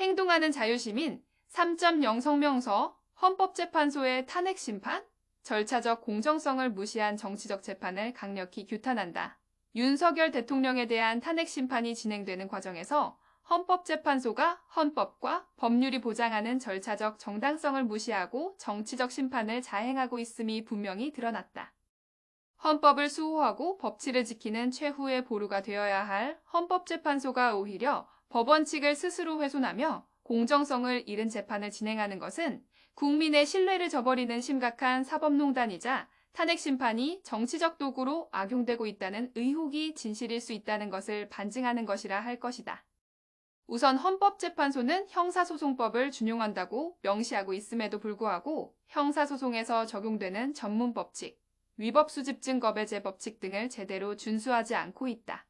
행동하는 자유시민 3.0 성명서 헌법재판소의 탄핵 심판? 절차적 공정성을 무시한 정치적 재판을 강력히 규탄한다. 윤석열 대통령에 대한 탄핵 심판이 진행되는 과정에서 헌법재판소가 헌법과 법률이 보장하는 절차적 정당성을 무시하고 정치적 심판을 자행하고 있음이 분명히 드러났다. 헌법을 수호하고 법치를 지키는 최후의 보루가 되어야 할 헌법재판소가 오히려 법원 측을 스스로 훼손하며 공정성을 잃은 재판을 진행하는 것은 국민의 신뢰를 저버리는 심각한 사법농단이자 탄핵 심판이 정치적 도구로 악용되고 있다는 의혹이 진실일 수 있다는 것을 반증하는 것이라 할 것이다. 우선 헌법재판소는 형사소송법을 준용한다고 명시하고 있음에도 불구하고 형사소송에서 적용되는 전문법칙, 위법수집증거배제 법칙 등을 제대로 준수하지 않고 있다.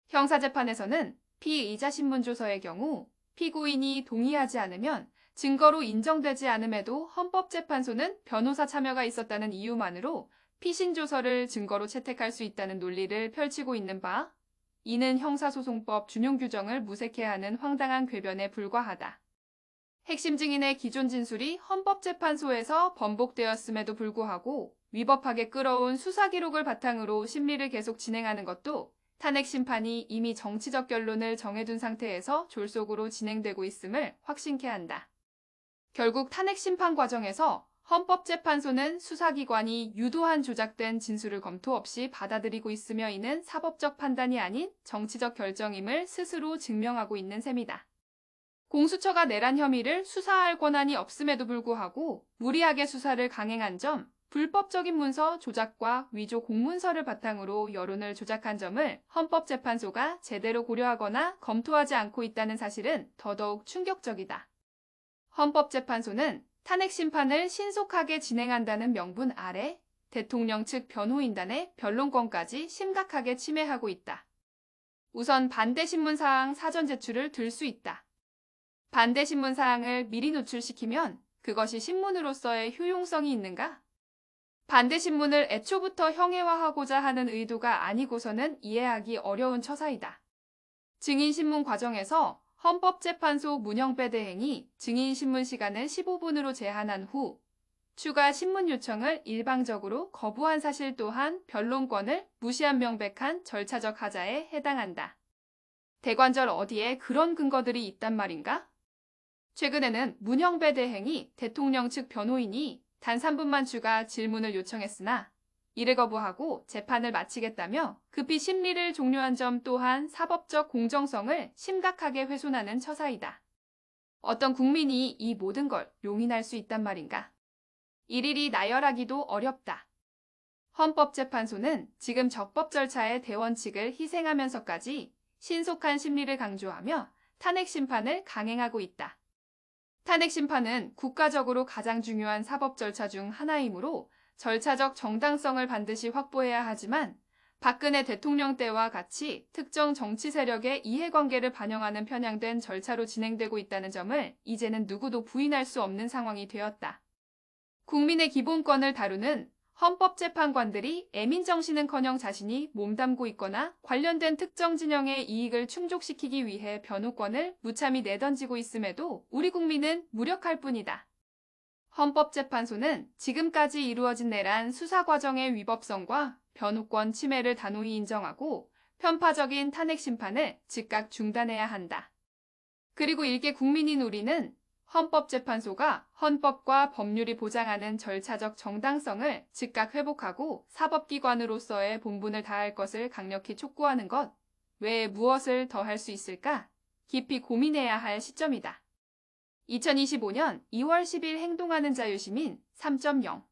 형사재판에서는 피의자 신문조서의 경우 피고인이 동의하지 않으면 증거로 인정되지 않음에도 헌법재판소는 변호사 참여가 있었다는 이유만으로 피신조서를 증거로 채택할 수 있다는 논리를 펼치고 있는 바, 이는 형사소송법 준용 규정을 무색해하는 황당한 궤변에 불과하다. 핵심 증인의 기존 진술이 헌법재판소에서 번복되었음에도 불구하고 위법하게 끌어온 수사 기록을 바탕으로 심리를 계속 진행하는 것도 탄핵 심판이 이미 정치적 결론을 정해둔 상태에서 졸속으로 진행되고 있음을 확신케 한다. 결국 탄핵 심판 과정에서 헌법재판소는 수사기관이 유도한 조작된 진술을 검토 없이 받아들이고 있으며 이는 사법적 판단이 아닌 정치적 결정임을 스스로 증명하고 있는 셈이다. 공수처가 내란 혐의를 수사할 권한이 없음에도 불구하고 무리하게 수사를 강행한 점, 불법적인 문서 조작과 위조 공문서를 바탕으로 여론을 조작한 점을 헌법재판소가 제대로 고려하거나 검토하지 않고 있다는 사실은 더더욱 충격적이다. 헌법재판소는 탄핵 심판을 신속하게 진행한다는 명분 아래 대통령 측 변호인단의 변론권까지 심각하게 침해하고 있다. 우선 반대 신문사항 사전 제출을 들 수 있다. 반대 신문사항을 미리 노출시키면 그것이 신문으로서의 효용성이 있는가? 반대 신문을 애초부터 형해화하고자 하는 의도가 아니고서는 이해하기 어려운 처사이다. 증인신문 과정에서 헌법재판소 문영배 대행이 증인신문 시간을 15분으로 제한한 후 추가 신문 요청을 일방적으로 거부한 사실 또한 변론권을 무시한 명백한 절차적 하자에 해당한다. 대관절 어디에 그런 근거들이 있단 말인가? 최근에는 문영배 대행이 대통령 측 변호인이 단 3분만 추가 질문을 요청했으나 이를 거부하고 재판을 마치겠다며 급히 심리를 종료한 점 또한 사법적 공정성을 심각하게 훼손하는 처사이다. 어떤 국민이 이 모든 걸 용인할 수 있단 말인가? 일일이 나열하기도 어렵다. 헌법재판소는 지금 적법 절차의 대원칙을 희생하면서까지 신속한 심리를 강조하며 탄핵 심판을 강행하고 있다. 탄핵 심판은 국가적으로 가장 중요한 사법 절차 중 하나이므로 절차적 정당성을 반드시 확보해야 하지만 박근혜 대통령 때와 같이 특정 정치 세력의 이해관계를 반영하는 편향된 절차로 진행되고 있다는 점을 이제는 누구도 부인할 수 없는 상황이 되었다. 국민의 기본권을 다루는 헌법재판관들이 애민정신은커녕 자신이 몸담고 있거나 관련된 특정 진영의 이익을 충족시키기 위해 변호권을 무참히 내던지고 있음에도 우리 국민은 무력할 뿐이다. 헌법재판소는 지금까지 이루어진 내란 수사 과정의 위법성과 변호권 침해를 단호히 인정하고 편파적인 탄핵 심판을 즉각 중단해야 한다. 그리고 일개 국민인 우리는 헌법재판소가 헌법과 법률이 보장하는 절차적 정당성을 즉각 회복하고 사법기관으로서의 본분을 다할 것을 강력히 촉구하는 것 외에 무엇을 더 할 수 있을까? 깊이 고민해야 할 시점이다. 2025년 2월 10일 행동하는 자유시민 3.0